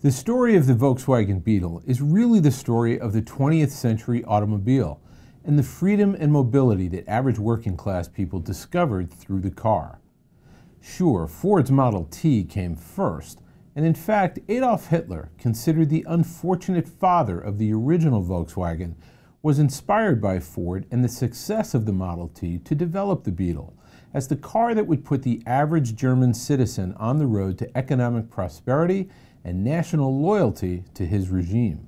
The story of the Volkswagen Beetle is really the story of the 20th century automobile and the freedom and mobility that average working class people discovered through the car. Sure, Ford's Model T came first, and in fact, Adolf Hitler, considered the unfortunate father of the original Volkswagen, was inspired by Ford and the success of the Model T to develop the Beetle as the car that would put the average German citizen on the road to economic prosperity and national loyalty to his regime.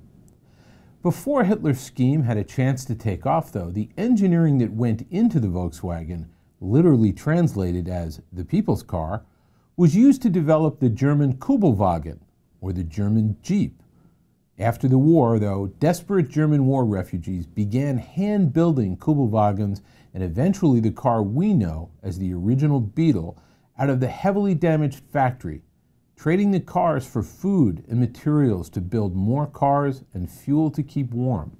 Before Hitler's scheme had a chance to take off, though, the engineering that went into the Volkswagen, literally translated as the people's car, was used to develop the German Kubelwagen, or the German Jeep. After the war, though, desperate German war refugees began hand-building Kubelwagens and eventually the car we know as the original Beetle out of the heavily damaged factory, trading the cars for food and materials to build more cars and fuel to keep warm.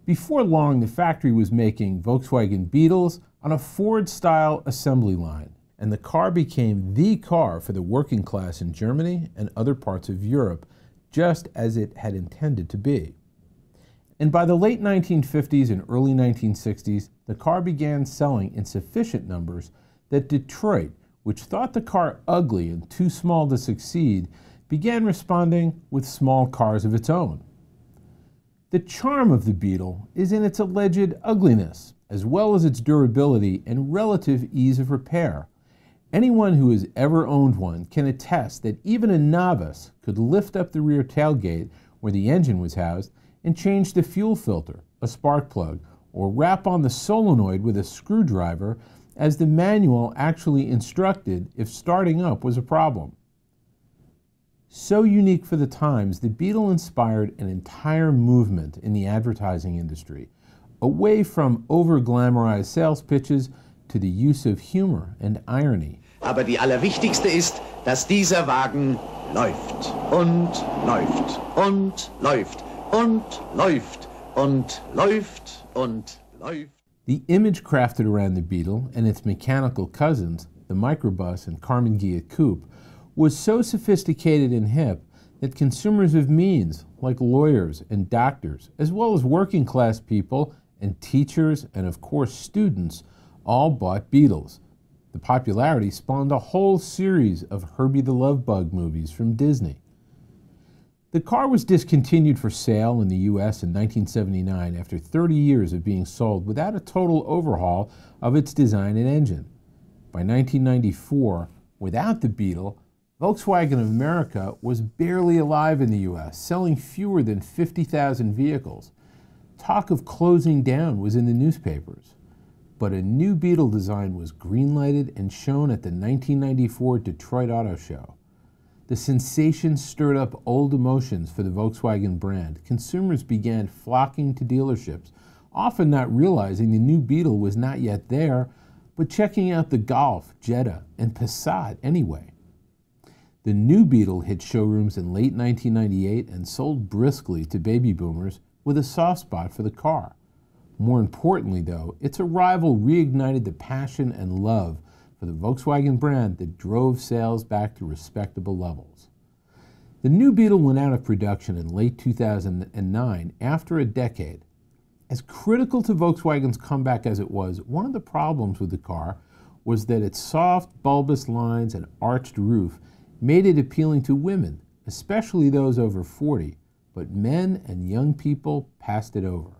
Before long, the factory was making Volkswagen Beetles on a Ford-style assembly line, and the car became the car for the working class in Germany and other parts of Europe, just as it had intended to be. And by the late 1950s and early 1960s, the car began selling in sufficient numbers that Detroit, which thought the car ugly and too small to succeed, began responding with small cars of its own. The charm of the Beetle is in its alleged ugliness, as well as its durability and relative ease of repair. Anyone who has ever owned one can attest that even a novice could lift up the rear tailgate where the engine was housed and change the fuel filter, a spark plug, or rap on the solenoid with a screwdriver as the manual actually instructed if starting up was a problem. So unique for the times, the Beetle inspired an entire movement in the advertising industry, away from over-glamorized sales pitches to the use of humor and irony. Aber die allerwichtigste ist, dass dieser Wagen läuft und läuft und läuft und läuft und läuft und läuft. The image crafted around the Beetle and its mechanical cousins, the microbus and Karmann Ghia coupe, was so sophisticated and hip that consumers of means, like lawyers and doctors, as well as working class people and teachers and of course students, all bought Beetles. The popularity spawned a whole series of Herbie the Love Bug movies from Disney. The car was discontinued for sale in the U.S. in 1979 after 30 years of being sold without a total overhaul of its design and engine. By 1994, without the Beetle, Volkswagen of America was barely alive in the U.S., selling fewer than 50,000 vehicles. Talk of closing down was in the newspapers. But a new Beetle design was green-lighted and shown at the 1994 Detroit Auto Show. The sensation stirred up old emotions for the Volkswagen brand. Consumers began flocking to dealerships, often not realizing the new Beetle was not yet there, but checking out the Golf, Jetta, and Passat anyway. The new Beetle hit showrooms in late 1998 and sold briskly to baby boomers with a soft spot for the car. More importantly, though, its arrival reignited the passion and love for the Volkswagen brand that drove sales back to respectable levels. The new Beetle went out of production in late 2009 after a decade. As critical to Volkswagen's comeback as it was, one of the problems with the car was that its soft, bulbous lines and arched roof made it appealing to women, especially those over 40, but men and young people passed it over.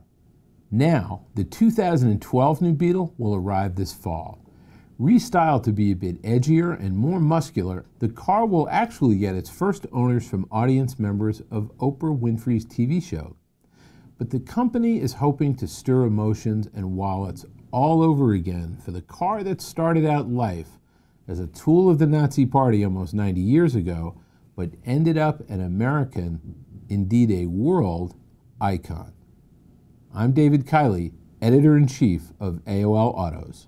Now, the 2012 new Beetle will arrive this fall. Restyled to be a bit edgier and more muscular, the car will actually get its first owners from audience members of Oprah Winfrey's TV show. But the company is hoping to stir emotions and wallets all over again for the car that started out life as a tool of the Nazi Party almost 90 years ago, but ended up an American, indeed a world, icon. I'm David Kiley, Editor-in-Chief of AOL Autos.